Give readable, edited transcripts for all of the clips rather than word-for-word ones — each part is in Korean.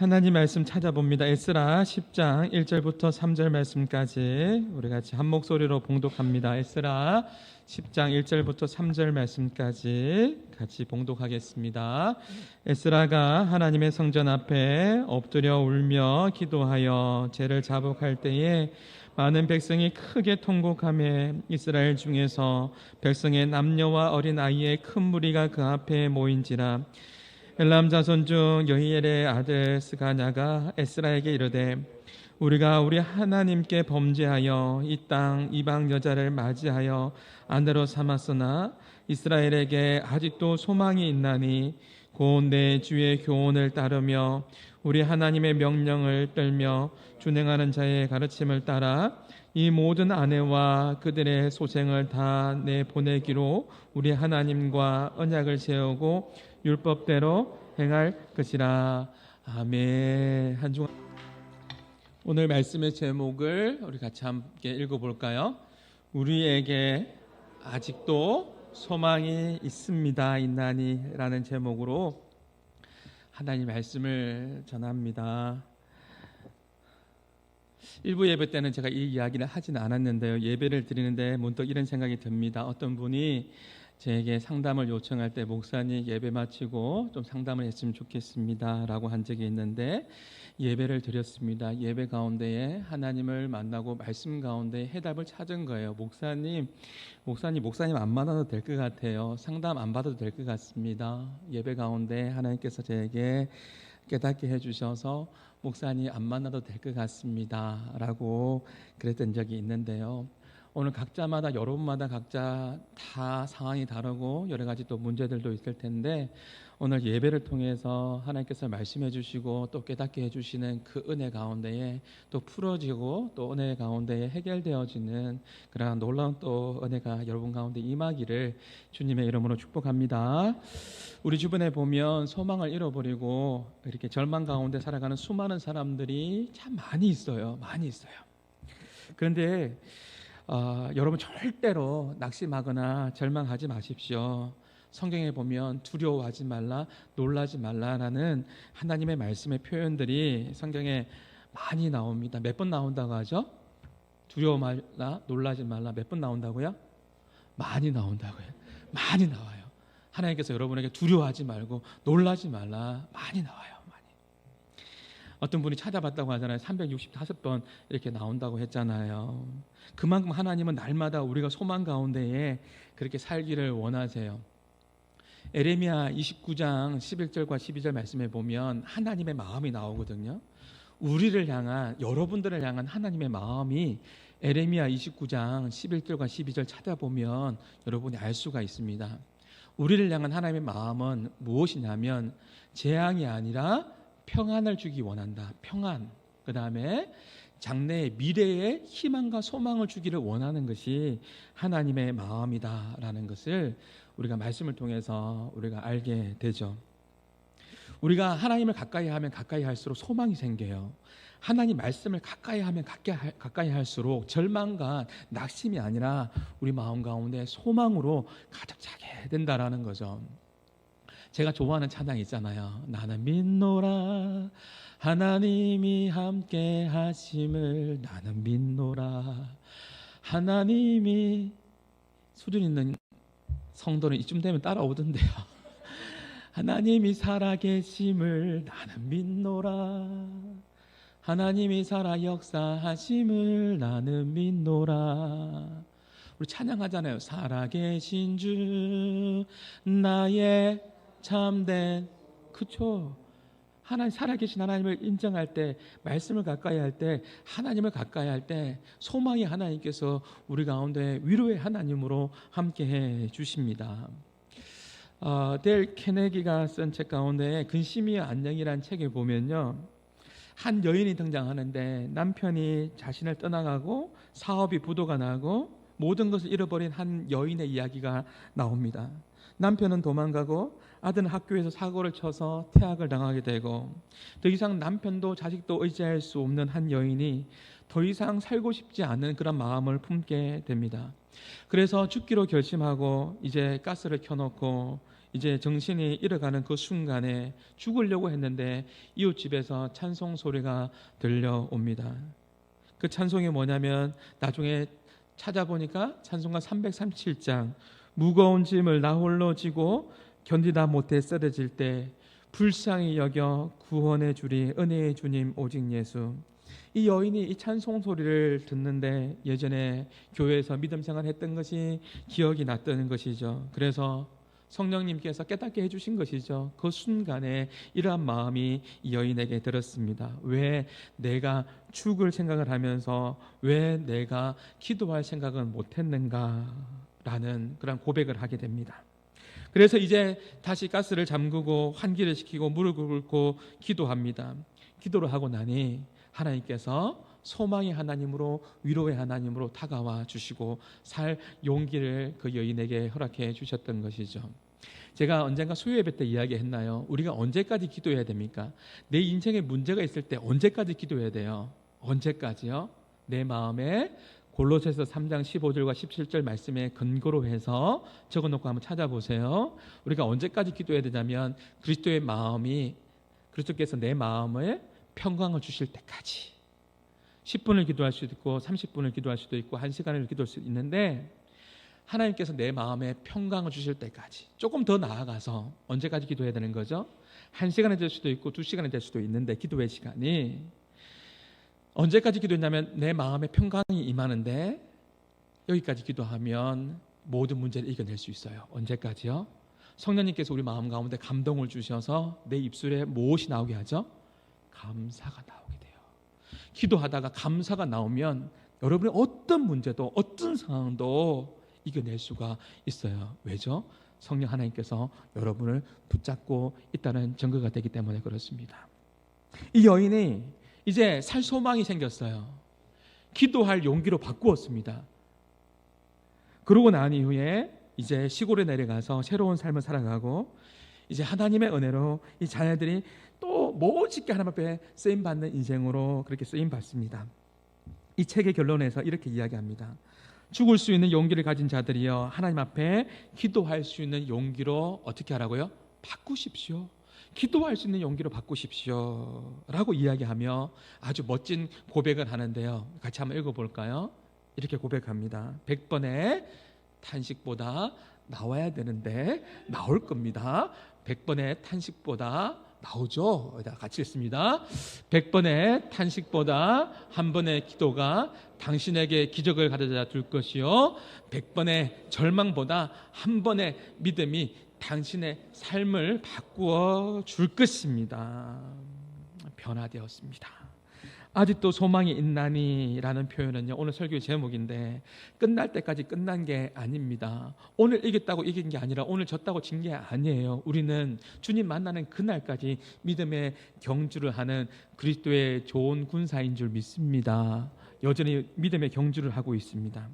하나님 말씀 찾아봅니다. 에스라 10장 1절부터 3절 말씀까지 우리 같이 한 목소리로 봉독합니다. 에스라 10장 1절부터 3절 말씀까지 같이 봉독하겠습니다. 에스라가 하나님의 성전 앞에 엎드려 울며 기도하여 죄를 자복할 때에 많은 백성이 크게 통곡하며 이스라엘 중에서 백성의 남녀와 어린 아이의 큰 무리가 그 앞에 모인지라. 엘람 자손 중 여히엘의 아들 스가냐가 에스라에게 이르되 우리가 우리 하나님께 범죄하여 이 땅 이방 여자를 맞이하여 아내로 삼았으나 이스라엘에게 아직도 소망이 있나니 곧 내 주의 교훈을 따르며 우리 하나님의 명령을 떨며 준행하는 자의 가르침을 따라 이 모든 아내와 그들의 소생을 다 내보내기로 우리 하나님과 언약을 세우고 율법대로 행할 것이라. 아멘. 한 중 오늘 말씀의 제목을 우리 같이 함께 읽어볼까요? 우리에게 아직도 소망이 있습니다. 있나니 라는 제목으로 하나님 말씀을 전합니다. 일부 예배 때는 제가 이 이야기를 하진 않았는데요. 예배를 드리는데 문득 이런 생각이 듭니다. 어떤 분이 제게 상담을 요청할 때 목사님 예배 마치고 좀 상담을 했으면 좋겠습니다 라고 한 적이 있는데 예배를 드렸습니다. 예배 가운데에 하나님을 만나고 말씀 가운데 해답을 찾은 거예요. 목사님 안 만나도 될 것 같아요. 상담 안 받아도 될 것 같습니다. 예배 가운데 하나님께서 저에게 깨닫게 해주셔서 목사님 안 만나도 될 것 같습니다 라고 그랬던 적이 있는데요. 오늘 각자마다 여러분마다 각자 다 상황이 다르고 여러 가지 또 문제들도 있을 텐데 오늘 예배를 통해서 하나님께서 말씀해 주시고 또 깨닫게 해주시는 그 은혜 가운데에 또 풀어지고 또 은혜 가운데에 해결되어지는 그러한 놀라운 또 은혜가 여러분 가운데 임하기를 주님의 이름으로 축복합니다. 우리 주변에 보면 소망을 잃어버리고 이렇게 절망 가운데 살아가는 수많은 사람들이 참 많이 있어요. 그런데 여러분 절대로 낙심하거나 절망하지 마십시오. 성경에 보면 두려워하지 말라, 놀라지 말라라는 하나님의 말씀의 표현들이 성경에 많이 나옵니다. 몇 번 나온다고 하죠? 두려워 말라, 놀라지 말라 몇 번 나온다고요? 많이 나온다고요. 많이 나와요. 하나님께서 여러분에게 두려워하지 말고 놀라지 말라 많이 나와요. 어떤 분이 찾아봤다고 하잖아요. 365번 이렇게 나온다고 했잖아요. 그만큼 하나님은 날마다 우리가 소망 가운데에 그렇게 살기를 원하세요. 에레미야 29장 11절과 12절 말씀에 보면 하나님의 마음이 나오거든요. 우리를 향한, 여러분들을 향한 하나님의 마음이 에레미야 29장 11절과 12절 찾아보면 여러분이 알 수가 있습니다. 우리를 향한 하나님의 마음은 무엇이냐면 재앙이 아니라 평안을 주기 원한다. 평안. 그 다음에 장래의 미래의 희망과 소망을 주기를 원하는 것이 하나님의 마음이다라는 것을 우리가 말씀을 통해서 우리가 알게 되죠. 우리가 하나님을 가까이 하면 가까이 할수록 소망이 생겨요. 하나님 말씀을 가까이 하면 가까이 할수록 절망과 낙심이 아니라 우리 마음 가운데 소망으로 가득 차게 된다라는 거죠. 제가 좋아하는 찬양이 있잖아요. 나는 믿노라 하나님이 함께 하심을 나는 믿노라. 하나님이 수준 있는 성도는 이쯤 되면 따라오던데요. 하나님이 살아계심을 나는 믿노라. 하나님이 살아 역사하심을 나는 믿노라. 우리 찬양하잖아요. 살아계신 주 나의 참된, 그쵸? 하나님, 살아계신 하나님을 인정할 때, 말씀을 가까이 할 때, 하나님을 가까이 할 때 소망의 하나님께서 우리 가운데 위로의 하나님으로 함께해 주십니다. 델 케네기가 쓴 책 가운데 근심이 안녕이라는 책에 보면요, 한 여인이 등장하는데 남편이 자신을 떠나가고 사업이 부도가 나고 모든 것을 잃어버린 한 여인의 이야기가 나옵니다. 남편은 도망가고 아들은 학교에서 사고를 쳐서 퇴학을 당하게 되고 더 이상 남편도 자식도 의지할 수 없는 한 여인이 더 이상 살고 싶지 않은 그런 마음을 품게 됩니다. 그래서 죽기로 결심하고 이제 가스를 켜놓고 이제 정신이 잃어가는 그 순간에 죽으려고 했는데 이웃집에서 찬송 소리가 들려옵니다. 그 찬송이 뭐냐면 나중에 찾아보니까 찬송가 337장, 무거운 짐을 나 홀로 지고 견디다 못해 쓰러질 때 불쌍히 여겨 구원해 주리 은혜의 주님 오직 예수. 이 여인이 이 찬송 소리를 듣는데 예전에 교회에서 믿음 생활했던 것이 기억이 났다는 것이죠. 그래서 성령님께서 깨닫게 해주신 것이죠. 그 순간에 이러한 마음이 이 여인에게 들었습니다. 왜 내가 죽을 생각을 하면서 왜 내가 기도할 생각은 못했는가라는 그런 고백을 하게 됩니다. 그래서 이제 다시 가스를 잠그고 환기를 시키고 무릎을 꿇고 기도합니다. 기도를 하고 나니 하나님께서 소망의 하나님으로 위로의 하나님으로 다가와 주시고 살 용기를 그 여인에게 허락해 주셨던 것이죠. 제가 언젠가 수요예배 때 이야기했나요? 우리가 언제까지 기도해야 됩니까? 내 인생에 문제가 있을 때 언제까지 기도해야 돼요? 언제까지요? 내 마음에 골로새서 3장 15절과 17절 말씀에 근거로 해서 적어놓고 한번 찾아보세요. 우리가 언제까지 기도해야 되냐면 그리스도께서 내 마음에 평강을 주실 때까지. 10분을 기도할 수도 있고 30분을 기도할 수도 있고 1시간을 기도할 수 있는데 하나님께서 내 마음에 평강을 주실 때까지. 조금 더 나아가서 언제까지 기도해야 되는 거죠? 1시간이 될 수도 있고 2시간이 될 수도 있는데 기도의 시간이 언제까지 기도했냐면 내 마음에 평강이 임하는데 여기까지 기도하면 모든 문제를 이겨낼 수 있어요. 언제까지요? 성령님께서 우리 마음 가운데 감동을 주셔서 내 입술에 무엇이 나오게 하죠? 감사가 나오게 돼요. 기도하다가 감사가 나오면 여러분의 어떤 문제도 어떤 상황도 이겨낼 수가 있어요. 왜죠? 성령 하나님께서 여러분을 붙잡고 있다는 증거가 되기 때문에 그렇습니다. 이 여인이 이제 살 소망이 생겼어요. 기도할 용기로 바꾸었습니다. 그러고 난 이후에 이제 시골에 내려가서 새로운 삶을 살아가고 이제 하나님의 은혜로 이 자녀들이 또 멋있게 하나님 앞에 쓰임받는 인생으로 그렇게 쓰임받습니다. 이 책의 결론에서 이렇게 이야기합니다. 죽을 수 있는 용기를 가진 자들이여 하나님 앞에 기도할 수 있는 용기로 어떻게 하라고요? 바꾸십시오. 기도할 수 있는 용기로 바꾸십시오 라고 이야기하며 아주 멋진 고백을 하는데요. 같이 한번 읽어볼까요? 이렇게 고백합니다. 100번의 탄식보다 나와야 되는데 나올 겁니다. 100번의 탄식보다 나오죠. 같이 읽습니다. 100번의 탄식보다 한 번의 기도가 당신에게 기적을 가져다 줄 것이요 100번의 절망보다 한 번의 믿음이 당신의 삶을 바꾸어 줄 것입니다. 변화되었습니다. 아직도 소망이 있나니 라는 표현은요, 오늘 설교의 제목인데 끝날 때까지 끝난 게 아닙니다. 오늘 이겼다고 이긴 게 아니라 오늘 졌다고 진 게 아니에요. 우리는 주님 만나는 그날까지 믿음의 경주를 하는 그리스도의 좋은 군사인 줄 믿습니다. 여전히 믿음의 경주를 하고 있습니다.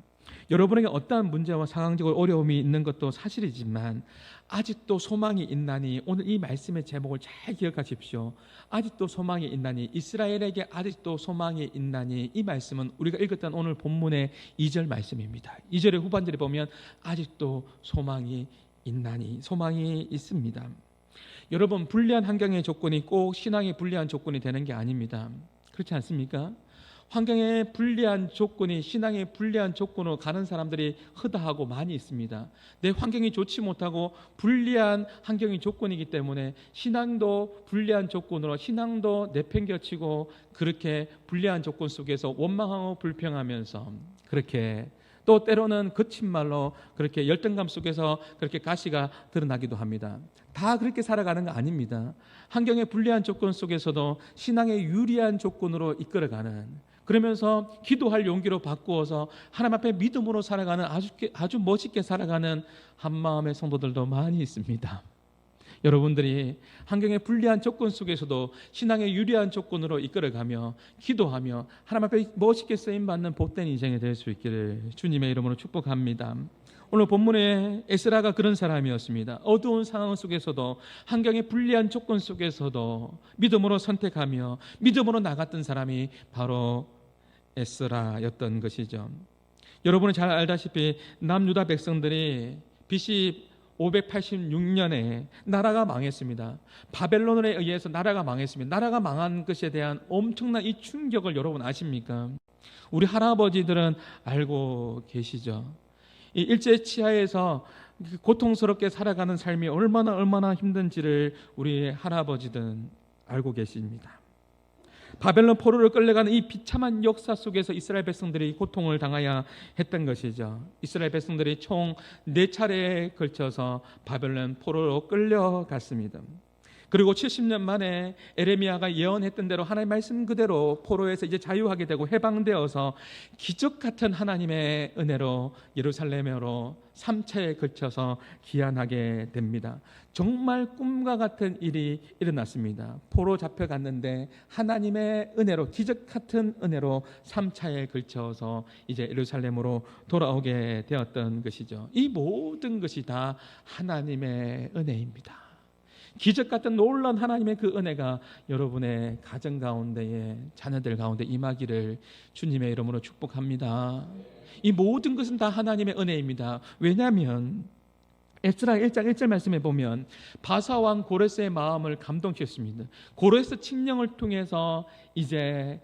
여러분에게 어떠한 문제와 상황적으로 어려움이 있는 것도 사실이지만 아직도 소망이 있나니, 오늘 이 말씀의 제목을 잘 기억하십시오. 아직도 소망이 있나니, 이스라엘에게 아직도 소망이 있나니, 이 말씀은 우리가 읽었던 오늘 본문의 2절 말씀입니다. 2절의 후반절에 보면 아직도 소망이 있나니, 소망이 있습니다. 여러분, 불리한 환경의 조건이 꼭 신앙이 불리한 조건이 되는 게 아닙니다. 그렇지 않습니까? 환경의 불리한 조건이 신앙의 불리한 조건으로 가는 사람들이 허다하고 많이 있습니다. 내 환경이 좋지 못하고 불리한 환경이 조건이기 때문에 신앙도 불리한 조건으로, 신앙도 내팽겨치고 그렇게 불리한 조건 속에서 원망하고 불평하면서 그렇게, 또 때로는 거친 말로 그렇게 열등감 속에서 그렇게 가시가 드러나기도 합니다. 다 그렇게 살아가는 거 아닙니다. 환경의 불리한 조건 속에서도 신앙의 유리한 조건으로 이끌어가는, 그러면서 기도할 용기로 바꾸어서 하나님 앞에 믿음으로 살아가는, 아주 멋있게 살아가는 한마음의 성도들도 많이 있습니다. 여러분들이 환경의 불리한 조건 속에서도 신앙의 유리한 조건으로 이끌어가며 기도하며 하나님 앞에 멋있게 쓰임받는 복된 인생이 될 수 있기를 주님의 이름으로 축복합니다. 오늘 본문에 에스라가 그런 사람이었습니다. 어두운 상황 속에서도, 환경의 불리한 조건 속에서도 믿음으로 선택하며 믿음으로 나갔던 사람이 바로 에스라였던 것이죠. 여러분은 잘 알다시피 남유다 백성들이 BC 586년에 나라가 망했습니다. 바벨론에 의해서 나라가 망했습니다. 나라가 망한 것에 대한 엄청난 이 충격을 여러분 아십니까? 우리 할아버지들은 알고 계시죠? 이 일제 치하에서 고통스럽게 살아가는 삶이 얼마나 힘든지를 우리 할아버지들은 알고 계십니다. 바벨론 포로로 끌려가는 이 비참한 역사 속에서 이스라엘 백성들이 고통을 당해야 했던 것이죠. 이스라엘 백성들이 총 4차례에 걸쳐서 바벨론 포로로 끌려갔습니다. 그리고 70년 만에 에레미야가 예언했던 대로 하나님의 말씀 그대로 포로에서 이제 자유하게 되고 해방되어서 기적 같은 하나님의 은혜로 예루살렘으로 3차에 걸쳐서 귀환하게 됩니다. 정말 꿈과 같은 일이 일어났습니다. 포로 잡혀갔는데 하나님의 은혜로, 기적 같은 은혜로 3차에 걸쳐서 이제 예루살렘으로 돌아오게 되었던 것이죠. 이 모든 것이 다 하나님의 은혜입니다. 기적 같은 놀라운 하나님의 그 은혜가 여러분의 가정 가운데에, 자녀들 가운데 임하기를 주님의 이름으로 축복합니다. 이 모든 것은 다 하나님의 은혜입니다. 왜냐하면 에스라 1장 1절 말씀에 보면 바사왕 고레스의 마음을 감동시켰습니다. 고레스 칙령을 통해서 이제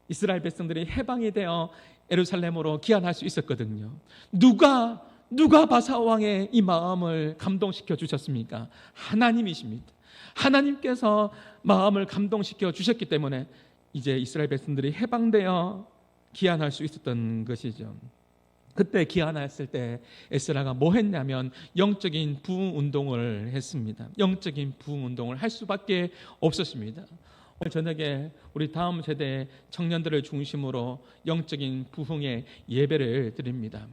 이스라엘 백성들이 해방이 되어 예루살렘으로 귀환할 수 있었거든요. 누가 바사왕의 이 마음을 감동시켜 주셨습니까? 하나님이십니다. 하나님께서 마음을 감동시켜 주셨기 때문에 이제 이스라엘 백성들이 해방되어 귀환할 수 있었던 것이죠. 그때 귀환했을 때 에스라가 뭐 했냐면 영적인 부흥 운동을 했습니다. 영적인 부흥 운동을 할 수밖에 없었습니다. 오늘 저녁에 우리 다음 세대 청년들을 중심으로 영적인 부흥의 예배를 드립니다.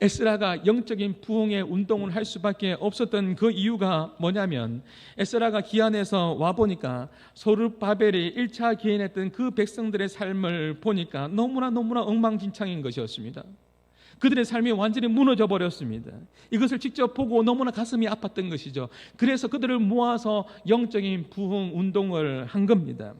에스라가 영적인 부흥의 운동을 할 수밖에 없었던 그 이유가 뭐냐면 에스라가 귀환해서 와보니까 소르바벨이 1차 귀환했던 그 백성들의 삶을 보니까 너무나 엉망진창인 것이었습니다. 그들의 삶이 완전히 무너져 버렸습니다. 이것을 직접 보고 너무나 가슴이 아팠던 것이죠. 그래서 그들을 모아서 영적인 부흥 운동을 한 겁니다.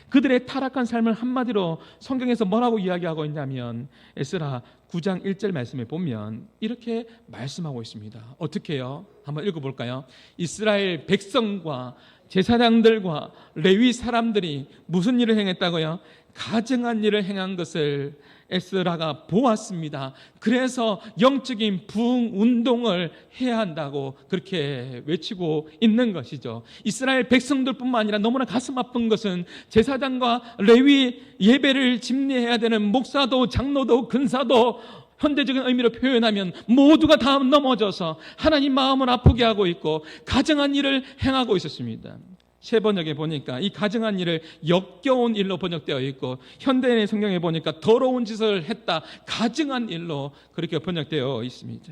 그들의 타락한 삶을 한마디로 성경에서 뭐라고 이야기하고 있냐면 에스라 9장 1절 말씀에 보면 이렇게 말씀하고 있습니다. 어떻게 해요? 한번 읽어볼까요? 이스라엘 백성과 제사장들과 레위 사람들이 무슨 일을 행했다고요? 가증한 일을 행한 것을 에스라가 보았습니다. 그래서 영적인 부흥 운동을 해야 한다고 그렇게 외치고 있는 것이죠. 이스라엘 백성들뿐만 아니라 너무나 가슴 아픈 것은 제사장과 레위 예배를 집례해야 되는 목사도 장로도 근사도 현대적인 의미로 표현하면 모두가 다 넘어져서 하나님 마음을 아프게 하고 있고 가증한 일을 행하고 있었습니다. 새 번역에 보니까 이 가증한 일을 역겨운 일로 번역되어 있고 현대인의 성경에 보니까 더러운 짓을 했다, 가증한 일로 그렇게 번역되어 있습니다.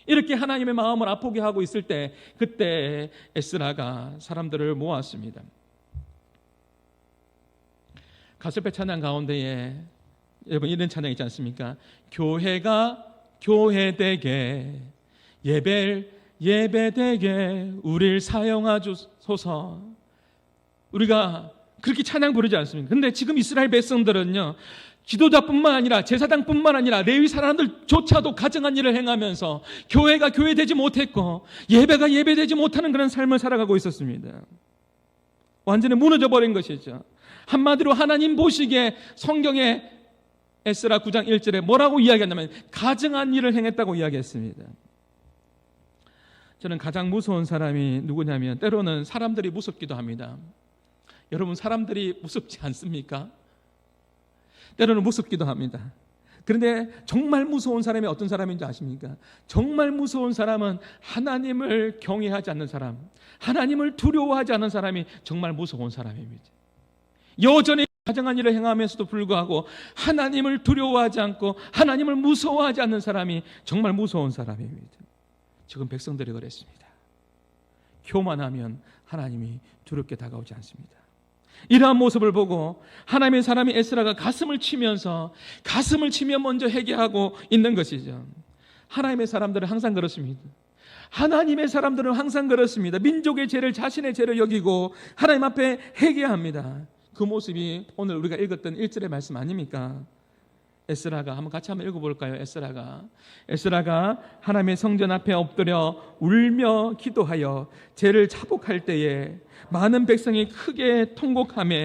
이렇게 하나님의 마음을 아프게 하고 있을 때 그때 에스라가 사람들을 모았습니다. 가슬페 찬양 가운데에 여러분 이런 찬양 있지 않습니까? 교회가 교회되게 예배되게 우리를 사용하소서. 우리가 그렇게 찬양 부르지 않습니까? 근데 지금 이스라엘 백성들은요, 지도자뿐만 아니라 제사장뿐만 아니라 레위 사람들조차도 가증한 일을 행하면서 교회가 교회되지 못했고 예배가 예배되지 못하는 그런 삶을 살아가고 있었습니다. 완전히 무너져 버린 것이죠. 한마디로 하나님 보시기에 성경에 에스라 9장 1절에 뭐라고 이야기하냐면 가증한 일을 행했다고 이야기했습니다. 저는 가장 무서운 사람이 누구냐면 때로는 사람들이 무섭기도 합니다. 여러분 사람들이 무섭지 않습니까? 때로는 무섭기도 합니다. 그런데 정말 무서운 사람이 어떤 사람인지 아십니까? 정말 무서운 사람은 하나님을 경외하지 않는 사람, 하나님을 두려워하지 않는 사람이 정말 무서운 사람입니다. 여전히 가증한 일을 행하면서도 불구하고 하나님을 두려워하지 않고 하나님을 무서워하지 않는 사람이 정말 무서운 사람입니다. 지금 백성들이 그랬습니다. 교만하면 하나님이 두렵게 다가오지 않습니다. 이러한 모습을 보고 하나님의 사람이 에스라가 가슴을 치며 먼저 회개하고 있는 것이죠. 하나님의 사람들은 항상 그렇습니다. 하나님의 사람들은 항상 그렇습니다. 민족의 죄를 자신의 죄를 여기고 하나님 앞에 회개합니다. 그 모습이 오늘 우리가 읽었던 1절의 말씀 아닙니까? 에스라가 한번 같이 한번 읽어볼까요? 에스라가 하나님의 성전 앞에 엎드려 울며 기도하여 죄를 자복할 때에 많은 백성이 크게 통곡하며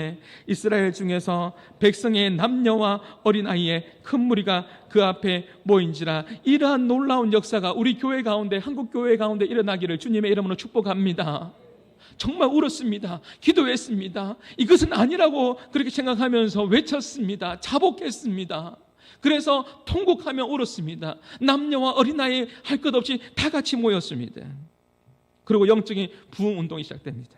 이스라엘 중에서 백성의 남녀와 어린아이의 큰 무리가 그 앞에 모인지라. 이러한 놀라운 역사가 우리 교회 가운데, 한국 교회 가운데 일어나기를 주님의 이름으로 축복합니다. 정말 울었습니다. 기도했습니다. 이것은 아니라고 그렇게 생각하면서 외쳤습니다. 자복했습니다. 그래서 통곡하며 울었습니다. 남녀와 어린아이 할 것 없이 다 같이 모였습니다. 그리고 영적인 부흥 운동이 시작됩니다.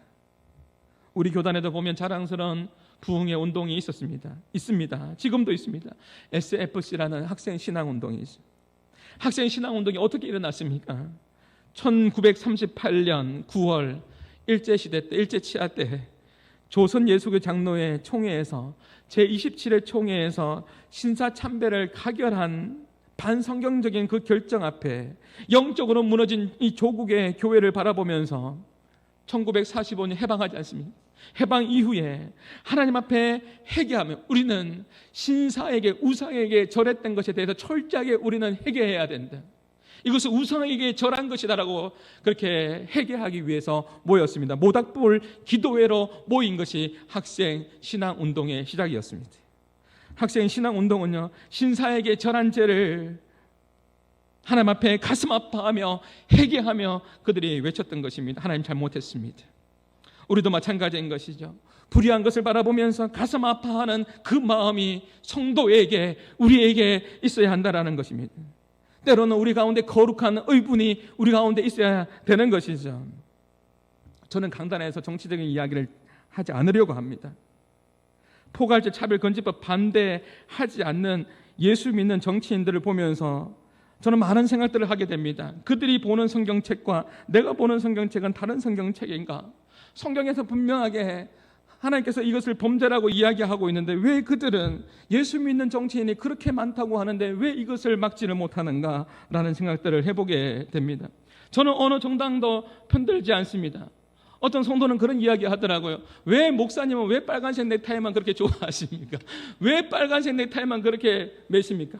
우리 교단에도 보면 자랑스러운 부흥의 운동이 있습니다. 지금도 있습니다. SFC라는 학생 신앙 운동이 있습니다. 학생 신앙 운동이 어떻게 일어났습니까? 1938년 9월 일제시대 때, 일제치하 때 조선 예수교 장로회 총회에서 제27회 총회에서 신사참배를 가결한 반성경적인 그 결정 앞에 영적으로 무너진 이 조국의 교회를 바라보면서 1945년 해방하지 않습니까? 해방 이후에 하나님 앞에 회개하며 우리는 신사에게, 우상에게 절했던 것에 대해서 철저하게 우리는 회개해야 된다. 이것은 우상에게 절한 것이다라고 그렇게 회개하기 위해서 모였습니다. 모닥불 기도회로 모인 것이 학생 신앙운동의 시작이었습니다. 학생 신앙운동은요, 신사에게 절한 죄를 하나님 앞에 가슴 아파하며 회개하며 그들이 외쳤던 것입니다. 하나님 잘못했습니다. 우리도 마찬가지인 것이죠. 불의한 것을 바라보면서 가슴 아파하는 그 마음이 성도에게, 우리에게 있어야 한다는 것입니다. 때로는 우리 가운데 거룩한 의분이 우리 가운데 있어야 되는 것이죠. 저는 강단에서 정치적인 이야기를 하지 않으려고 합니다. 포괄적 차별금지법 반대하지 않는 예수 믿는 정치인들을 보면서 저는 많은 생각들을 하게 됩니다. 그들이 보는 성경책과 내가 보는 성경책은 다른 성경책인가? 성경에서 분명하게 하나님께서 이것을 범죄라고 이야기하고 있는데 왜 그들은 예수 믿는 정치인이 그렇게 많다고 하는데 왜 이것을 막지를 못하는가라는 생각들을 해보게 됩니다. 저는 어느 정당도 편들지 않습니다. 어떤 성도는 그런 이야기 하더라고요. 왜 목사님은 왜 빨간색 넥타이만 그렇게 좋아하십니까? 왜 빨간색 넥타이만 그렇게 매십니까?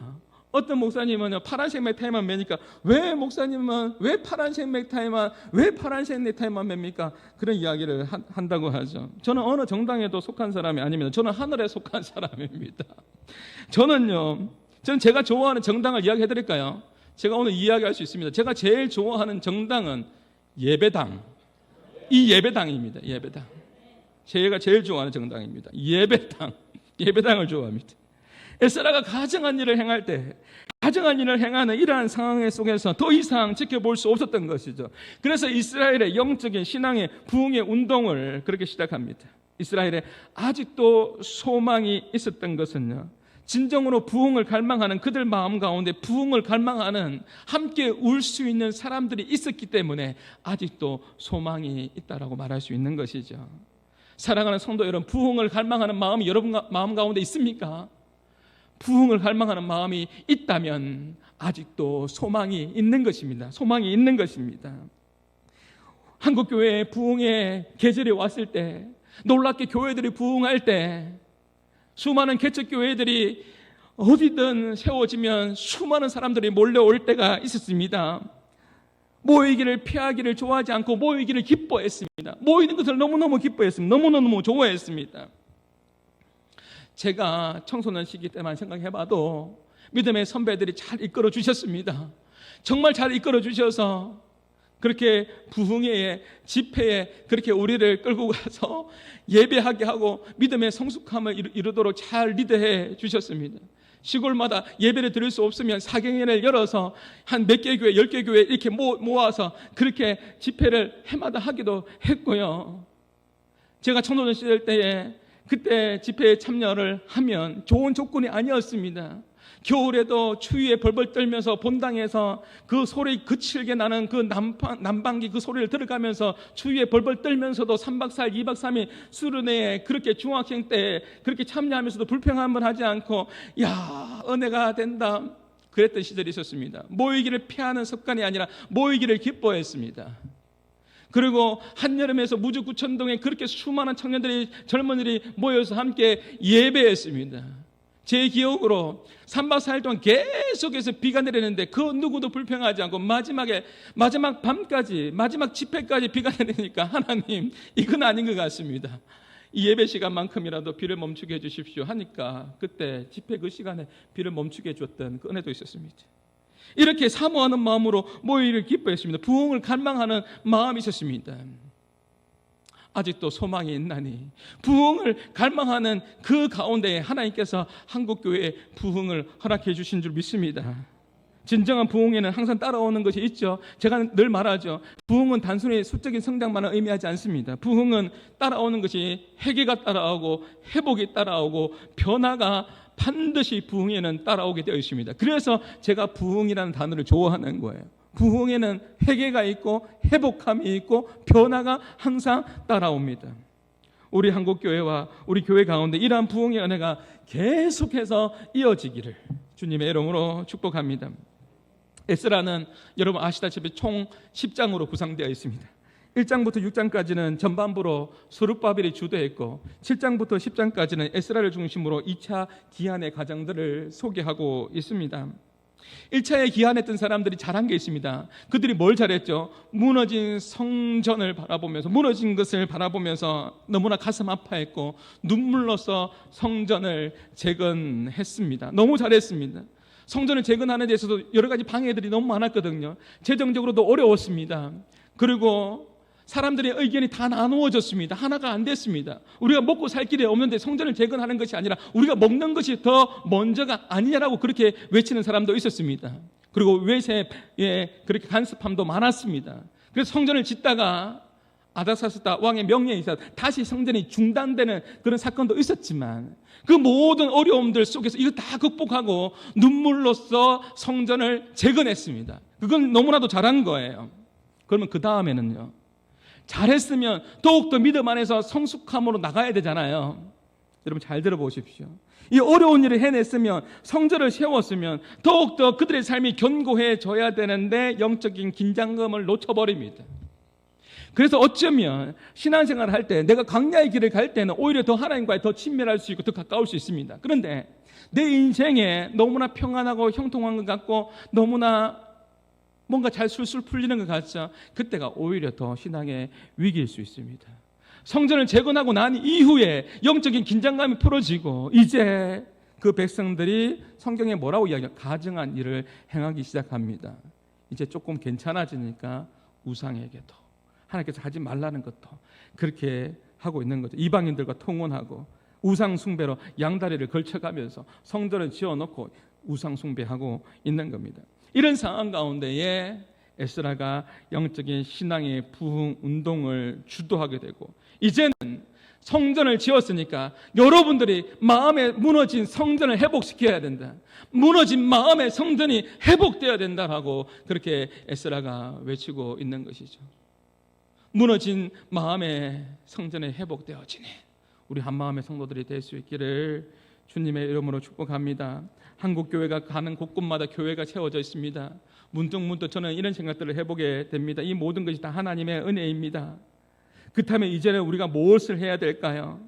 어떤 목사님은 파란색 넥타이만 매니까 왜 목사님은 왜 파란색 넥타이만 맵니까? 그런 이야기를 한다고 하죠. 저는 어느 정당에도 속한 사람이 아닙니다. 저는 하늘에 속한 사람입니다. 저는 제가 좋아하는 정당을 이야기해 드릴까요? 제가 오늘 이야기할 수 있습니다. 제가 제일 좋아하는 정당은 예배당. 이 예배당입니다. 예배당. 제가 제일 좋아하는 정당입니다. 예배당을 좋아합니다. 에스라가 가증한 일을 행할 때, 가증한 일을 행하는 이러한 상황 속에서 더 이상 지켜볼 수 없었던 것이죠. 그래서 이스라엘의 영적인 신앙의 부흥의 운동을 그렇게 시작합니다. 이스라엘에 아직도 소망이 있었던 것은요, 진정으로 부흥을 갈망하는 그들 마음 가운데 부흥을 갈망하는 함께 울 수 있는 사람들이 있었기 때문에 아직도 소망이 있다라고 말할 수 있는 것이죠. 사랑하는 성도 여러분, 부흥을 갈망하는 마음이 여러분 마음 가운데 있습니까? 부흥을 갈망하는 마음이 있다면 아직도 소망이 있는 것입니다. 소망이 있는 것입니다. 한국교회의 부흥의 계절이 왔을 때, 놀랍게 교회들이 부흥할 때 수많은 개척교회들이 어디든 세워지면 수많은 사람들이 몰려올 때가 있었습니다. 모이기를 피하기를 좋아하지 않고 모이기를 기뻐했습니다. 모이는 것을 너무너무 기뻐했습니다. 너무너무 좋아했습니다. 제가 청소년 시기 때만 생각해봐도 믿음의 선배들이 잘 이끌어 주셨습니다. 정말 잘 이끌어 주셔서 그렇게 부흥회에, 집회에 그렇게 우리를 끌고 가서 예배하게 하고 믿음의 성숙함을 이루도록 잘 리드해 주셨습니다. 시골마다 예배를 드릴 수 없으면 사경회를 열어서 한 몇 개 교회, 10개 교회 이렇게 모아서 그렇게 집회를 해마다 하기도 했고요. 제가 청소년 시절 때에 그때 집회에 참여를 하면 좋은 조건이 아니었습니다. 겨울에도 추위에 벌벌 떨면서 본당에서 그 소리 거칠게 나는 그 난방기 그 소리를 들어가면서 추위에 벌벌 떨면서도 3박 4일, 2박 3일 수련회에 그렇게 중학생 때 그렇게 참여하면서도 불평함을 하지 않고 야, 은혜가 된다 그랬던 시절이 있었습니다. 모이기를 피하는 습관이 아니라 모이기를 기뻐했습니다. 그리고 한여름에서 무주구천동에 그렇게 수많은 청년들이, 젊은이들이 모여서 함께 예배했습니다. 제 기억으로 3박 4일 동안 계속해서 비가 내리는데 그 누구도 불평하지 않고 마지막 밤까지, 마지막 집회까지 비가 내리니까 하나님, 이건 아닌 것 같습니다. 이 예배 시간만큼이라도 비를 멈추게 해주십시오 하니까 그때 집회 그 시간에 비를 멈추게 해줬던 그 은혜도 있었습니다. 이렇게 사모하는 마음으로 모이기를 기뻐했습니다. 부흥을 갈망하는 마음이 있었습니다. 아직도 소망이 있나니 부흥을 갈망하는 그 가운데에 하나님께서 한국교회에 부흥을 허락해 주신 줄 믿습니다. 진정한 부흥에는 항상 따라오는 것이 있죠. 제가 늘 말하죠. 부흥은 단순히 수적인 성장만을 의미하지 않습니다. 부흥은 따라오는 것이 회개가 따라오고 회복이 따라오고 변화가 반드시 부흥에는 따라오게 되어 있습니다. 그래서 제가 부흥이라는 단어를 좋아하는 거예요. 부흥에는 회개가 있고 회복함이 있고 변화가 항상 따라옵니다. 우리 한국교회와 우리 교회 가운데 이러한 부흥의 은혜가 계속해서 이어지기를 주님의 이름으로 축복합니다. 에스라는 여러분 아시다시피 총 10장으로 구성되어 있습니다. 1장부터 6장까지는 전반부로 스룹바벨이 주도했고 7장부터 10장까지는 에스라를 중심으로 2차 기한의 과정들을 소개하고 있습니다. 1차에 기한했던 사람들이 잘한 게 있습니다. 그들이 뭘 잘했죠? 무너진 성전을 바라보면서, 무너진 것을 바라보면서 너무나 가슴 아파했고 눈물로써 성전을 재건했습니다. 너무 잘했습니다. 성전을 재건하는 데 있어서 여러 가지 방해들이 너무 많았거든요. 재정적으로도 어려웠습니다. 그리고 사람들의 의견이 다 나누어졌습니다. 하나가 안 됐습니다. 우리가 먹고 살 길이 없는데 성전을 재건하는 것이 아니라 우리가 먹는 것이 더 먼저가 아니냐라고 그렇게 외치는 사람도 있었습니다. 그리고 외세에 그렇게 간섭함도 많았습니다. 그래서 성전을 짓다가 아닥사스다 왕의 명령이 있어서 다시 성전이 중단되는 그런 사건도 있었지만 그 모든 어려움들 속에서 이거 다 극복하고 눈물로써 성전을 재건했습니다. 그건 너무나도 잘한 거예요. 그러면 그 다음에는요, 잘했으면 더욱더 믿음 안에서 성숙함으로 나가야 되잖아요. 여러분 잘 들어보십시오. 이 어려운 일을 해냈으면, 성전을 세웠으면 더욱더 그들의 삶이 견고해져야 되는데 영적인 긴장감을 놓쳐버립니다. 그래서 어쩌면 신앙생활을 할 때, 내가 광야의 길을 갈 때는 오히려 더 하나님과의 더 친밀할 수 있고 더 가까울 수 있습니다. 그런데 내 인생에 너무나 평안하고 형통한 것 같고 너무나 뭔가 잘 술술 풀리는 것 같죠? 그때가 오히려 더 신앙의 위기일 수 있습니다. 성전을 재건하고 난 이후에 영적인 긴장감이 풀어지고 이제 그 백성들이 성경에 뭐라고 이야기해요? 가증한 일을 행하기 시작합니다. 이제 조금 괜찮아지니까 우상에게도, 하나님께서 하지 말라는 것도 그렇게 하고 있는 거죠. 이방인들과 통혼하고 우상 숭배로 양다리를 걸쳐가면서 성전을 지어놓고 우상 숭배하고 있는 겁니다. 이런 상황 가운데에 에스라가 영적인 신앙의 부흥 운동을 주도하게 되고, 이제는 성전을 지었으니까 여러분들이 마음에 무너진 성전을 회복시켜야 된다. 무너진 마음의 성전이 회복되어야 된다라고 그렇게 에스라가 외치고 있는 것이죠. 무너진 마음의 성전이 회복되어지네. 우리 한마음의 성도들이 될 수 있기를 주님의 이름으로 축복합니다. 한국교회가 가는 곳곳마다 교회가 세워져 있습니다. 문득문득 저는 이런 생각들을 해보게 됩니다. 이 모든 것이 다 하나님의 은혜입니다. 그렇다면 이제는 우리가 무엇을 해야 될까요?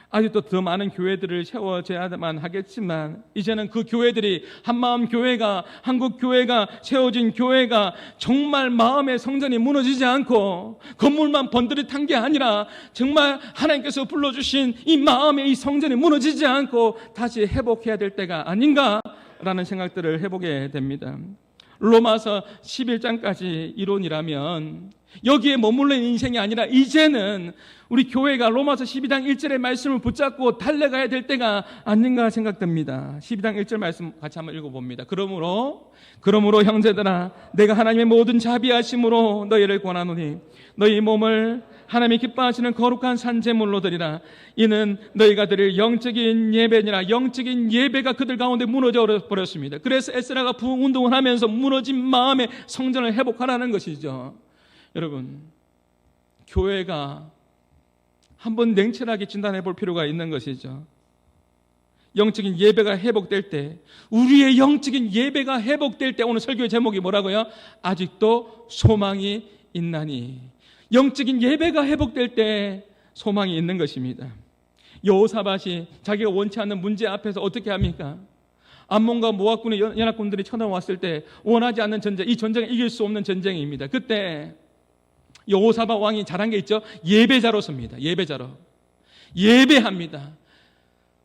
아직도 더 많은 교회들을 세워져야만 하겠지만 이제는 그 교회들이 한마음 교회가, 한국 교회가, 세워진 교회가 정말 마음의 성전이 무너지지 않고 건물만 번듯한 게 아니라 정말 하나님께서 불러주신 이 마음의 이 성전이 무너지지 않고 다시 회복해야 될 때가 아닌가라는 생각들을 해보게 됩니다. 로마서 11장까지 이론이라면 여기에 머물러 있는 인생이 아니라 이제는 우리 교회가 로마서 12장 1절의 말씀을 붙잡고 달려가야 될 때가 아닌가 생각됩니다. 12장 1절 말씀 같이 한번 읽어봅니다. 그러므로 형제들아, 내가 하나님의 모든 자비하심으로 너희를 권하노니 너희 몸을 하나님이 기뻐하시는 거룩한 산제물로 드리라. 이는 너희가 드릴 영적인 예배니라. 영적인 예배가 그들 가운데 무너져 버렸습니다. 그래서 에스라가 부흥 운동을 하면서 무너진 마음의 성전을 회복하라는 것이죠. 여러분, 교회가 한번 냉철하게 진단해 볼 필요가 있는 것이죠. 영적인 예배가 회복될 때, 우리의 영적인 예배가 회복될 때, 오늘 설교의 제목이 뭐라고요? 아직도 소망이 있나니. 영적인 예배가 회복될 때 소망이 있는 것입니다. 여호사밧이 자기가 원치 않는 문제 앞에서 어떻게 합니까? 암몬과 모압군의 연합군들이 쳐들어왔을 때 원하지 않는 전쟁, 이 전쟁을 이길 수 없는 전쟁입니다. 그때 여호사밧 왕이 잘한 게 있죠. 예배자로 섭니다. 예배자로 예배합니다.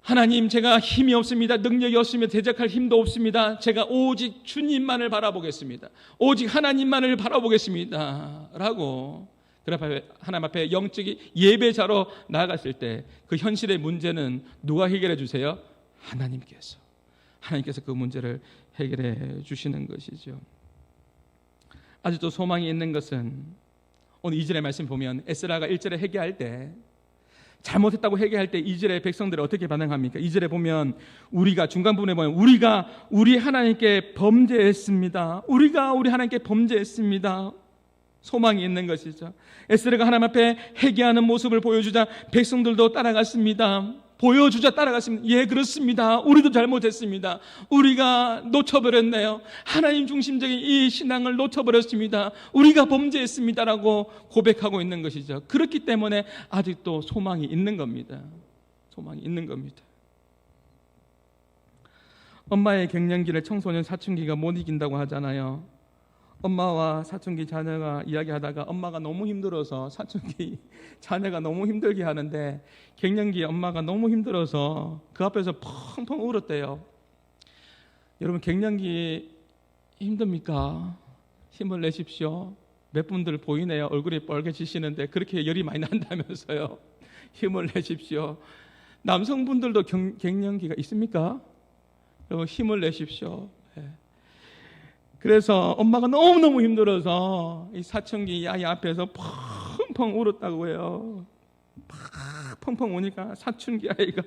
하나님, 제가 힘이 없습니다. 능력이 없습니다. 대적할 힘도 없습니다. 제가 오직 주님만을 바라보겠습니다. 오직 하나님만을 바라보겠습니다 라고 하나님 앞에 영적인 예배자로 나아갔을 때 그 현실의 문제는 누가 해결해 주세요? 하나님께서 그 문제를 해결해 주시는 것이죠. 아직도 소망이 있는 것은 오늘 2절의 말씀 보면 에스라가 1절에 회개할 때, 잘못했다고 회개할 때 2절의 백성들이 어떻게 반응합니까? 2절에 보면 우리가, 중간 부분에 보면 우리가 우리 하나님께 범죄했습니다. 우리가 우리 하나님께 범죄했습니다. 소망이 있는 것이죠. 에스라가 하나님 앞에 회개하는 모습을 보여주자 백성들도 따라갔습니다. 따라갔습니다. 예, 그렇습니다. 우리도 잘못했습니다. 우리가 놓쳐버렸네요. 하나님 중심적인 이 신앙을 놓쳐버렸습니다. 우리가 범죄했습니다라고 고백하고 있는 것이죠. 그렇기 때문에 아직도 소망이 있는 겁니다. 소망이 있는 겁니다. 엄마의 갱년기를 청소년 사춘기가 못 이긴다고 하잖아요. 엄마와 사춘기 자녀가 이야기하다가 엄마가 너무 힘들어서 사춘기 자녀가 너무 힘들게 하는데 갱년기 엄마가 너무 힘들어서 그 앞에서 펑펑 울었대요. 여러분, 갱년기 힘듭니까? 힘을 내십시오. 몇 분들 보이네요. 얼굴이 빨개지시는데 그렇게 열이 많이 난다면서요. 힘을 내십시오. 남성분들도 갱년기가 있습니까? 여러분, 힘을 내십시오. 그래서 엄마가 너무너무 힘들어서 이 사춘기 아이 앞에서 펑펑 울었다고 해요. 펑펑 우니까 사춘기 아이가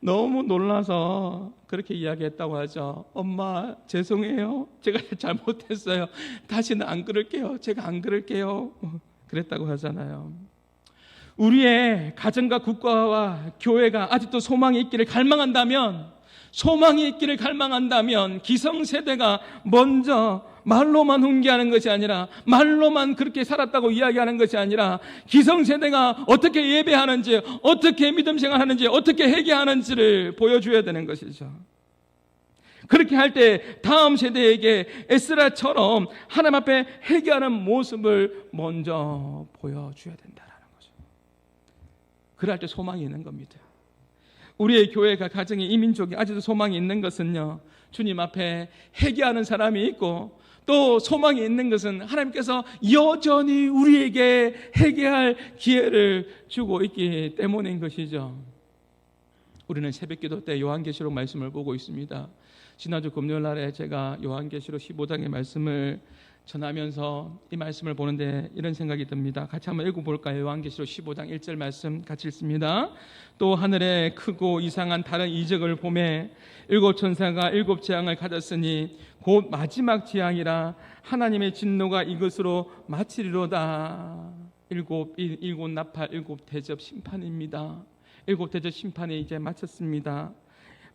너무 놀라서 그렇게 이야기했다고 하죠. 엄마, 죄송해요. 제가 잘못했어요. 다시는 안 그럴게요. 제가 안 그럴게요. 그랬다고 하잖아요. 우리의 가정과 국가와 교회가 아직도 소망이 있기를 갈망한다면, 기성세대가 먼저 말로만 훈계하는 것이 아니라, 말로만 그렇게 살았다고 이야기하는 것이 아니라, 기성세대가 어떻게 예배하는지, 어떻게 믿음 생활하는지, 어떻게 회개하는지를 보여줘야 되는 것이죠. 그렇게 할 때 다음 세대에게 에스라처럼 하나님 앞에 회개하는 모습을 먼저 보여줘야 된다는 거죠. 그럴 때 소망이 있는 겁니다. 우리의 교회가, 가정이, 이 민족이 아직도 소망이 있는 것은요, 주님 앞에 회개하는 사람이 있고, 또 소망이 있는 것은 하나님께서 여전히 우리에게 회개할 기회를 주고 있기 때문인 것이죠. 우리는 새벽기도 때 요한계시록 말씀을 보고 있습니다. 지난주 금요일 날에 제가 요한계시록 15장의 말씀을 전하면서 이 말씀을 보는데 이런 생각이 듭니다. 같이 한번 읽어볼까요? 요한계시록 15장 1절 말씀 같이 읽습니다. 또 하늘에 크고 이상한 다른 이적을 보매 일곱 천사가 일곱 재앙을 가졌으니 곧 마지막 재앙이라 하나님의 진노가 이것으로 마치리로다. 일곱 나팔, 일곱 대접 심판입니다. 일곱 대접 심판이 이제 마쳤습니다.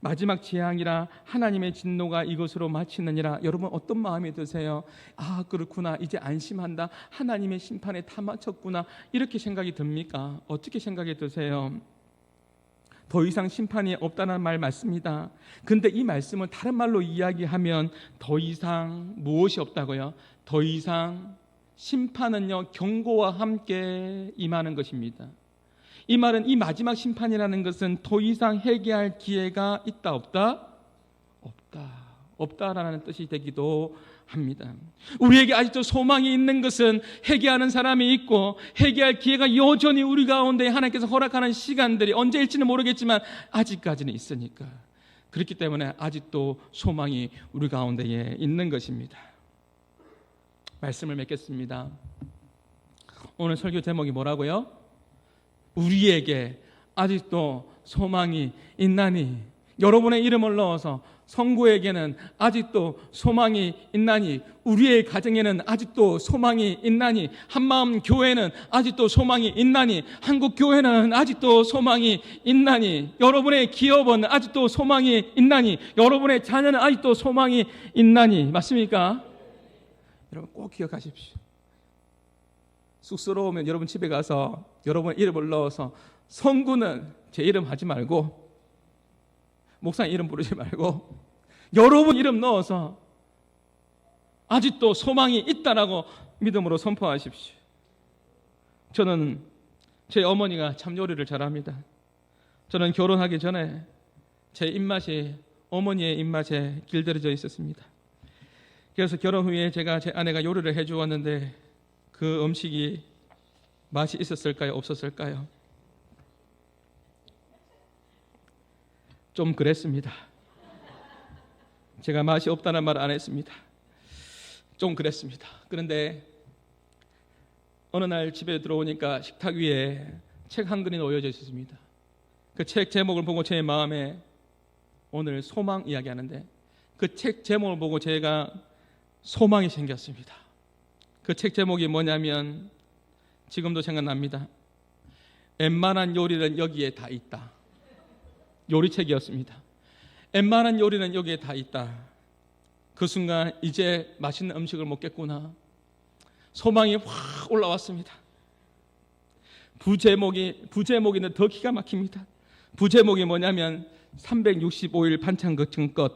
마지막 재앙이라 하나님의 진노가 이것으로 마치느니라. 여러분, 어떤 마음이 드세요? 아, 그렇구나, 이제 안심한다, 하나님의 심판에 다 마쳤구나, 이렇게 생각이 듭니까? 어떻게 생각이 드세요? 더 이상 심판이 없다는 말 맞습니다. 근데 이 말씀을 다른 말로 이야기하면 더 이상 무엇이 없다고요? 더 이상 심판은요, 경고와 함께 임하는 것입니다. 이 말은, 이 마지막 심판이라는 것은 더 이상 회개할 기회가 있다, 없다? 없다라는 뜻이 되기도 합니다. 우리에게 아직도 소망이 있는 것은 회개하는 사람이 있고, 회개할 기회가 여전히 우리 가운데 하나님께서 허락하는 시간들이 언제일지는 모르겠지만 아직까지는 있으니까, 그렇기 때문에 아직도 소망이 우리 가운데에 있는 것입니다. 말씀을 맺겠습니다. 오늘 설교 제목이 뭐라고요? 우리에게 아직도 소망이 있나니. 여러분의 이름을 넣어서 성구에게는 아직도 소망이 있나니, 우리의 가정에는 아직도 소망이 있나니, 한마음 교회는 아직도 소망이 있나니, 한국 교회는 아직도 소망이 있나니, 여러분의 기업은 아직도 소망이 있나니, 여러분의 자녀는 아직도 소망이 있나니. 맞습니까? 여러분 꼭 기억하십시오. 쑥스러우면 여러분 집에 가서 여러분의 이름을 넣어서 성구는 제 이름 하지 말고, 목사님 이름 부르지 말고 여러분 이름 넣어서 아직도 소망이 있다라고 믿음으로 선포하십시오. 저는 제 어머니가 참 요리를 잘합니다. 저는 결혼하기 전에 제 입맛이 어머니의 입맛에 길들여져 있었습니다. 그래서 결혼 후에 제가 제 아내가 요리를 해주었는데 그 음식이 맛이 있었을까요? 없었을까요? 좀 그랬습니다. 제가 맛이 없다는 말 안 했습니다. 좀 그랬습니다. 그런데 어느 날 집에 들어오니까 식탁 위에 책 한 권이 놓여져 있었습니다. 그 책 제목을 보고 제 마음에 오늘 소망 이야기하는데 그 책 제목을 보고 제가 소망이 생겼습니다. 그 책 제목이 뭐냐면 지금도 생각납니다. 웬만한 요리는 여기에 다 있다. 요리책이었습니다. 웬만한 요리는 여기에 다 있다. 그 순간 이제 맛있는 음식을 먹겠구나. 소망이 확 올라왔습니다. 부제목이는 더 기가 막힙니다. 부제목이 뭐냐면 365일 반찬 걱정 끝.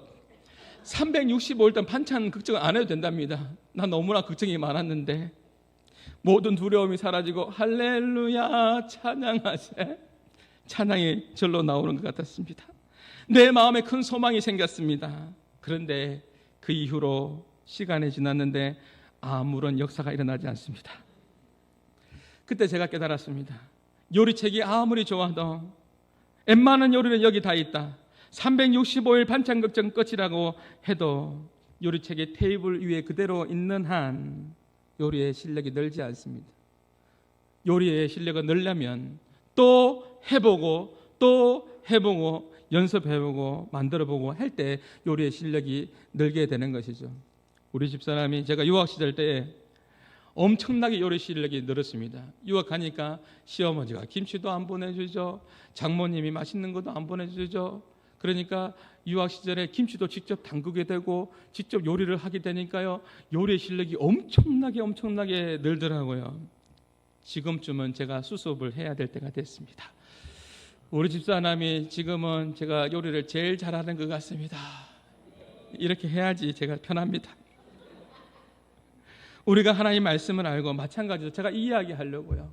365일 동안 반찬 걱정 안 해도 된답니다. 난 너무나 걱정이 많았는데 모든 두려움이 사라지고 할렐루야 찬양하세. 찬양이 절로 나오는 것 같았습니다. 내 마음에 큰 소망이 생겼습니다. 그런데 그 이후로 시간이 지났는데 아무런 역사가 일어나지 않습니다. 그때 제가 깨달았습니다. 요리책이 아무리 좋아도 웬만한 요리는 여기 다 있다. 365일 반찬 걱정 끝이라고 해도 요리책이 테이블 위에 그대로 있는 한 요리의 실력이 늘지 않습니다. 요리의 실력을 늘려면 또 해보고 연습해보고 만들어보고 할 때 요리의 실력이 늘게 되는 것이죠. 우리 집사람이 제가 유학 시절 때에 엄청나게 요리 실력이 늘었습니다. 유학 가니까 시어머니가 김치도 안 보내주죠. 장모님이 맛있는 것도 안 보내주죠. 그러니까 유학 시절에 김치도 직접 담그게 되고 직접 요리를 하게 되니까요. 요리의 실력이 엄청나게 늘더라고요. 지금쯤은 제가 수습을 해야 될 때가 됐습니다. 우리 집사람이 지금은 제가 요리를 제일 잘하는 것 같습니다. 이렇게 해야지 제가 편합니다. 우리가 하나님 말씀을 알고 마찬가지로 제가 이 이야기 하려고요.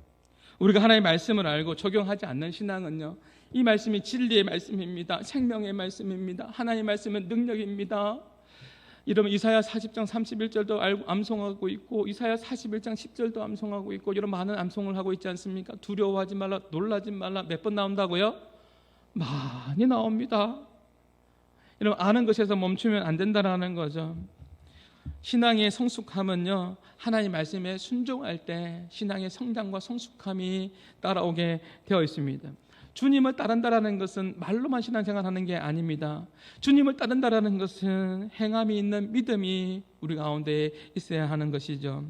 우리가 하나님 말씀을 알고 적용하지 않는 신앙은요. 이 말씀이 진리의 말씀입니다. 생명의 말씀입니다. 하나님 말씀은 능력입니다. 여러분 이사야 40장 31절도 알고 암송하고 있고 이사야 41장 10절도 암송하고 있고 이런 많은 암송을 하고 있지 않습니까? 두려워하지 말라 놀라지 말라 몇 번 나온다고요? 많이 나옵니다. 여러분 아는 것에서 멈추면 안 된다라는 거죠. 신앙의 성숙함은요 하나님 말씀에 순종할 때 신앙의 성장과 성숙함이 따라오게 되어 있습니다. 주님을 따른다라는 것은 말로만 신앙생활하는 게 아닙니다. 주님을 따른다라는 것은 행함이 있는 믿음이 우리 가운데 있어야 하는 것이죠.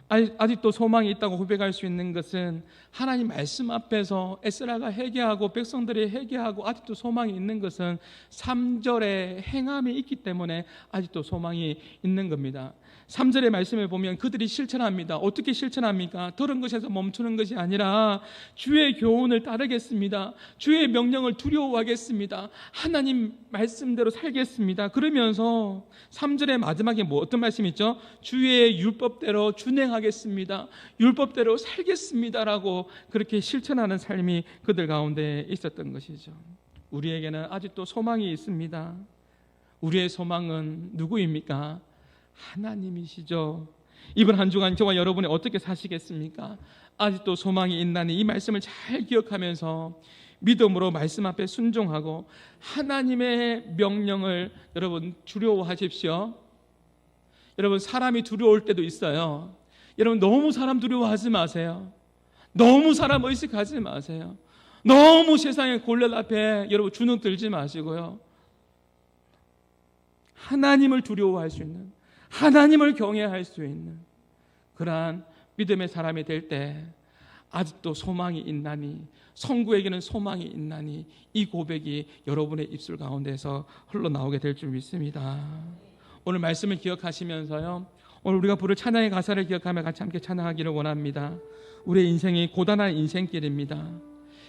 아직도 소망이 있다고 고백할 수 있는 것은 하나님 말씀 앞에서 에스라가 회개하고 백성들이 회개하고 아직도 소망이 있는 것은 3절에 행함이 있기 때문에 아직도 소망이 있는 겁니다. 3절의 말씀을 보면 그들이 실천합니다. 어떻게 실천합니까? 들은 것에서 멈추는 것이 아니라 주의 교훈을 따르겠습니다. 주의 명령을 두려워하겠습니다. 하나님 말씀대로 살겠습니다. 그러면서 3절의 마지막에 어떤 말씀이 있죠? 주의 율법대로 준행하겠습니다. 율법대로 살겠습니다라고 그렇게 실천하는 삶이 그들 가운데 있었던 것이죠. 우리에게는 아직도 소망이 있습니다. 우리의 소망은 누구입니까? 하나님이시죠. 이번 한 주간 저와 여러분이 어떻게 사시겠습니까? 아직도 소망이 있나니 이 말씀을 잘 기억하면서 믿음으로 말씀 앞에 순종하고 하나님의 명령을 여러분 두려워하십시오. 여러분 사람이 두려울 때도 있어요. 여러분 너무 사람 두려워하지 마세요. 너무 사람 의식하지 마세요. 너무 세상의 골렘 앞에 여러분 주눅 들지 마시고요. 하나님을 두려워할 수 있는 하나님을 경외할 수 있는 그러한 믿음의 사람이 될 때 아직도 소망이 있나니 성구에게는 소망이 있나니 이 고백이 여러분의 입술 가운데서 흘러나오게 될 줄 믿습니다. 오늘 말씀을 기억하시면서요 오늘 우리가 부를 찬양의 가사를 기억하며 같이 함께 찬양하기를 원합니다. 우리의 인생이 고단한 인생길입니다.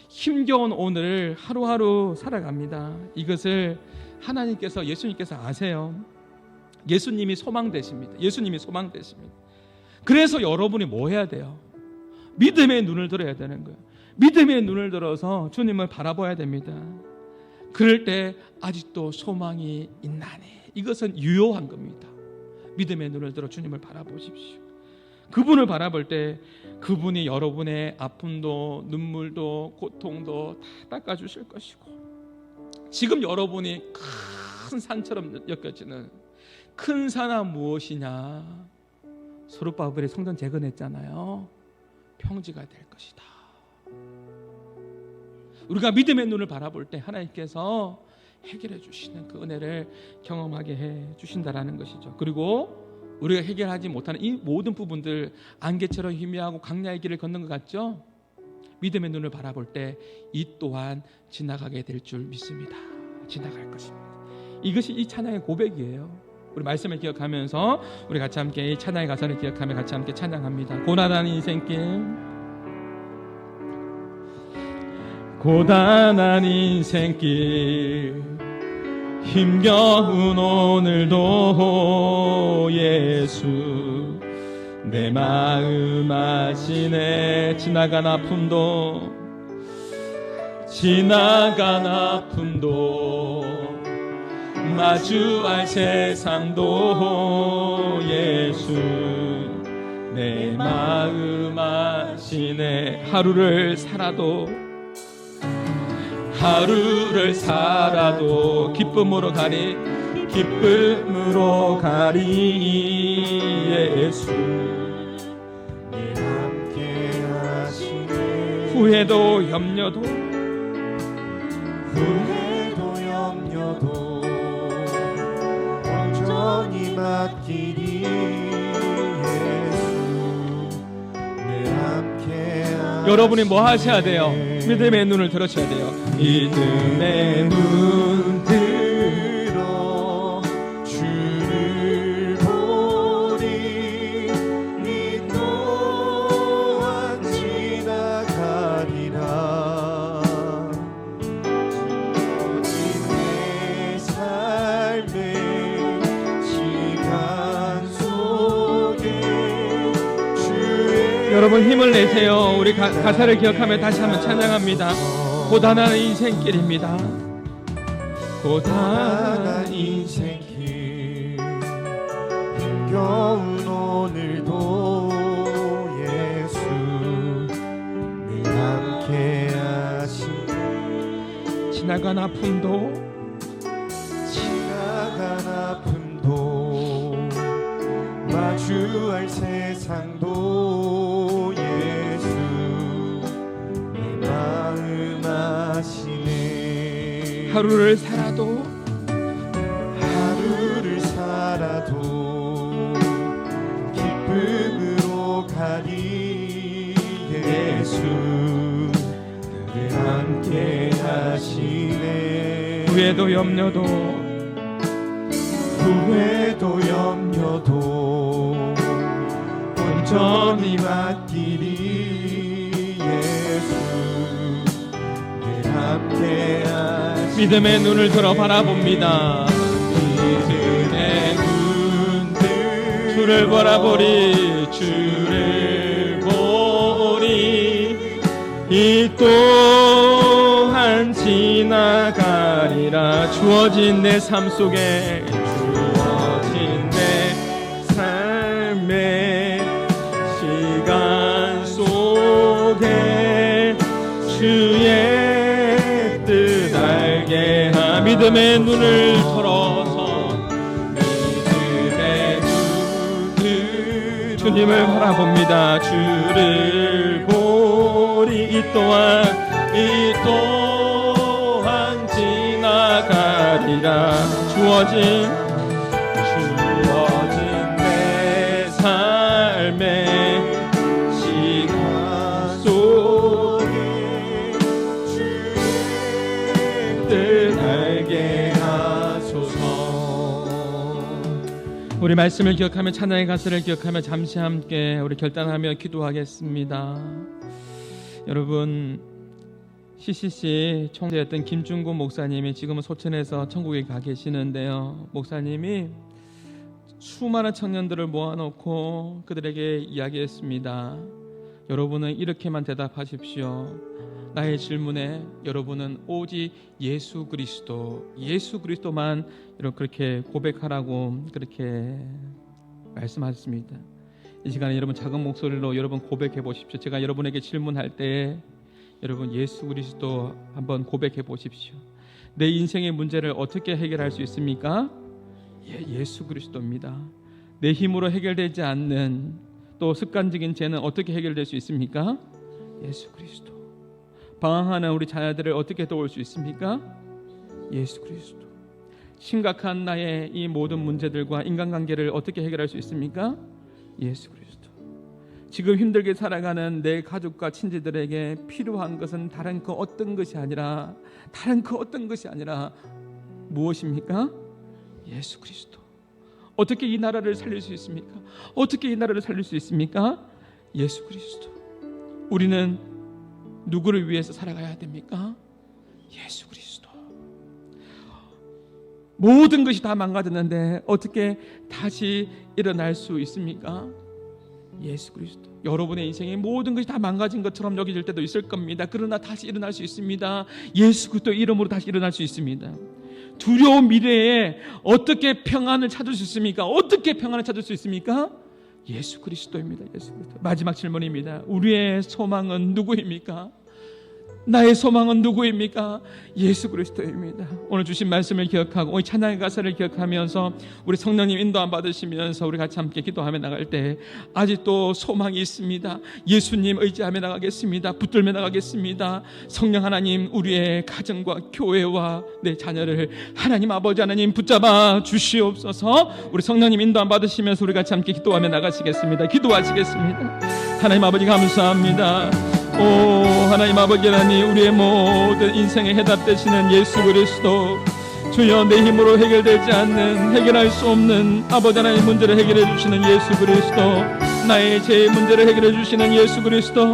힘겨운 오늘을 하루하루 살아갑니다. 이것을 하나님께서, 예수님께서 아세요. 예수님이 소망되십니다. 예수님이 소망되십니다. 그래서 여러분이 뭐 해야 돼요? 믿음의 눈을 들어야 되는 거예요. 믿음의 눈을 들어서 주님을 바라봐야 됩니다. 그럴 때 아직도 소망이 있나니, 이것은 유효한 겁니다. 믿음의 눈을 들어 주님을 바라보십시오. 그분을 바라볼 때 그분이 여러분의 아픔도 눈물도 고통도 다 닦아주실 것이고, 지금 여러분이 큰 산처럼 느껴지는 큰 산은 무엇이냐? 소르바벨이 성전 재건했잖아요. 평지가 될 것이다. 우리가 믿음의 눈을 바라볼 때 하나님께서 해결해 주시는 그 은혜를 경험하게 해 주신다라는 것이죠. 그리고 우리가 해결하지 못하는 이 모든 부분들, 안개처럼 희미하고 강야의 길을 걷는 것 같죠? 믿음의 눈을 바라볼 때 이 또한 지나가게 될 줄 믿습니다. 지나갈 것입니다. 이것이 이 찬양의 고백이에요. 우리 말씀을 기억하면서 우리 같이 함께 이 찬양의 가사를 기억하며 같이 함께 찬양합니다. 고난한 인생길, 고단한 인생길, 힘겨운 오늘도 예수 내 마음 아시네. 지나간 아픔도 마주할 세상도 예수 내 마음 아시네. 하루를 살아도 기쁨으로 가리 예수 내 함께 하시네. 후회도 염려도 온전히 맡기리 예수 내 함께 하시네. 여러분이 뭐 하셔야 돼요? 믿음의 눈을 들으셔야 돼요. 믿음의 눈 들어 주를 보리. 이 또한 지나가리라. 내 삶의 시간 속에 주의 여러분 힘을 내세요. 우리 가사를 기억하며 다시 한번 찬양합니다. 고단한 인생길입니다. 고단한 인생길, 힘겨운 오늘도 예수 늘 함께 하시네. 지나간 아픔도 마주할 세상도 예수 내 마음 아시네. 하루를 살아도 기쁨으로 가리 예수 늘 함께 하시네. 후회도 염려도 온전히 맡기리 예수 늘 함께 하시네. 믿음의 눈을 들어 바라봅니다. 믿음의 눈들 주를 바라보리. 이 또한 지나가리라. 주어진 내 삶 속에, 주어진 내 삶의 시간 속에 주의 뜻 알게 하. 믿음의 눈을 들어서 주님을 바라봅니다. 주를 보리. 이 또한 지나가리라. 주어진 내 삶의 시간 속에 주의 뜻 알게 하소서. 우리 말씀을 기억하며 찬양의 가사를 기억하며 잠시 함께 우리 결단하며 기도하겠습니다. 여러분, CCC 총재였던 김중구 목사님이 지금은 소천에서 천국에 가 계시는데요. 목사님이 수많은 청년들을 모아놓고 그들에게 이야기했습니다. 여러분은 이렇게만 대답하십시오. 나의 질문에 여러분은 오직 예수 그리스도만 그렇게 고백하라고 그렇게 말씀하셨습니다. 이 시간에 여러분 작은 목소리로 여러분 고백해 보십시오. 제가 여러분에게 질문할 때 여러분 예수 그리스도 한번 고백해 보십시오. 내 인생의 문제를 어떻게 해결할 수 있습니까? 예수 그리스도입니다. 내 힘으로 해결되지 않는 또 습관적인 죄는 어떻게 해결될 수 있습니까? 예수 그리스도. 방황하는 우리 자녀들을 어떻게 도울 수 있습니까? 예수 그리스도. 심각한 나의 이 모든 문제들과 인간관계를 어떻게 해결할 수 있습니까? 예수 그리스도. 지금 힘들게 살아가는 내 가족과 친지들에게 필요한 것은 다른 그 어떤 것이 아니라 무엇입니까? 예수 그리스도. 어떻게 이 나라를 살릴 수 있습니까? 예수 그리스도. 우리는 누구를 위해서 살아가야 됩니까? 예수 그리스도. 모든 것이 다 망가졌는데 어떻게 다시 일어날 수 있습니까? 예수 그리스도. 여러분의 인생에 모든 것이 다 망가진 것처럼 여겨질 때도 있을 겁니다. 그러나 다시 일어날 수 있습니다. 예수 그리스도 이름으로 다시 일어날 수 있습니다. 두려운 미래에 어떻게 평안을 찾을 수 있습니까? 예수 그리스도입니다. 예수 그리스도. 마지막 질문입니다. 우리의 소망은 누구입니까? 나의 소망은 누구입니까? 예수 그리스도입니다. 오늘 주신 말씀을 기억하고 오늘 찬양의 가사를 기억하면서 우리 성령님 인도함 받으시면서 우리 같이 함께 기도하며 나갈 때 아직도 소망이 있습니다. 예수님 의지하며 나가겠습니다. 붙들며 나가겠습니다. 성령 하나님, 우리의 가정과 교회와 내 자녀를 하나님 아버지 하나님 붙잡아 주시옵소서. 우리 성령님 인도함 받으시면서 우리 같이 함께 기도하며 나가시겠습니다. 기도하시겠습니다. 하나님 아버지 감사합니다. 오 하나님 아버지 하나님, 우리의 모든 인생에 해답되시는 예수 그리스도, 주여 내 힘으로 해결되지 않는, 해결할 수 없는 아버지 하나님 문제를 해결해 주시는 예수 그리스도, 나의 죄의 문제를 해결해 주시는 예수 그리스도,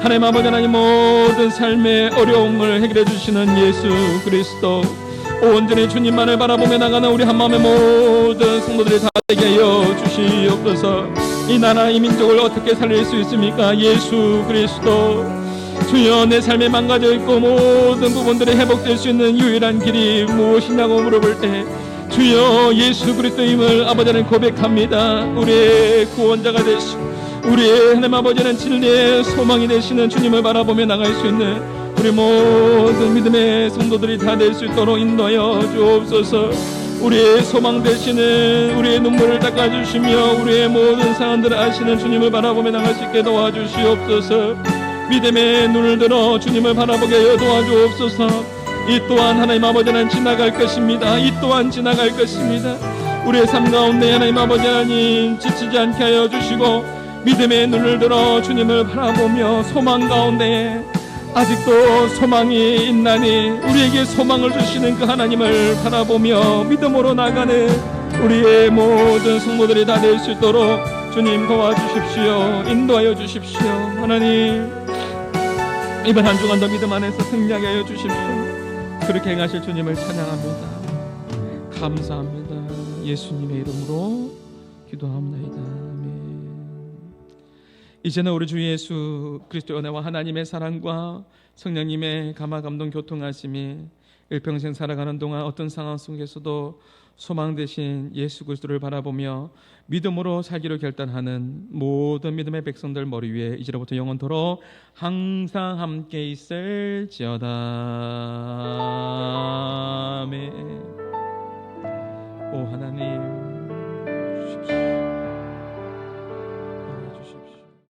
하나님 아버지 하나님 모든 삶의 어려움을 해결해 주시는 예수 그리스도, 온전히 주님만을 바라보며 나가는 우리 한마음의 모든 성도들이 다 되게 하여 주시옵소서. 이 나라 이 민족을 어떻게 살릴 수 있습니까? 예수 그리스도. 주여 내 삶에 망가져 있고 모든 부분들이 회복될 수 있는 유일한 길이 무엇이냐고 물어볼 때 주여 예수 그리스도임을 아버지는 고백합니다. 우리의 구원자가 되시고 우리의 하나님 아버지는 진리의 소망이 되시는 주님을 바라보며 나갈 수 있는 우리 모든 믿음의 성도들이 다 될 수 있도록 인도하여 주옵소서. 우리의 소망 되시는, 우리의 눈물을 닦아주시며 우리의 모든 상황들을 아시는 주님을 바라보며 나갈 수 있게 도와주시옵소서. 믿음의 눈을 들어 주님을 바라보게 하여 도와주옵소서. 이 또한 하나님 아버지는 지나갈 것입니다. 우리의 삶 가운데 하나님 아버지 하나님 지치지 않게 하여 주시고 믿음의 눈을 들어 주님을 바라보며 소망 가운데 아직도 소망이 있나니 우리에게 소망을 주시는 그 하나님을 바라보며 믿음으로 나가는 우리의 모든 성도들이 다 될 수 있도록 주님 도와주십시오. 인도하여 주십시오. 하나님 이번 한 주간도 믿음 안에서 승리하게 하여 주십시오. 그렇게 행하실 주님을 찬양합니다. 감사합니다. 예수님의 이름으로 기도합니다. 아멘. 이제는 우리 주 예수 그리스도의 은혜와 하나님의 사랑과 성령님의 감화 감동 교통하심이 일평생 살아가는 동안 어떤 상황 속에서도 소망 되신 예수 그리스도를 바라보며 믿음으로 살기로 결단하는 모든 믿음의 백성들 머리 위에 이제로부터 영원토록 항상 함께 있을지어다. 아멘. 오 하나님 주십시오.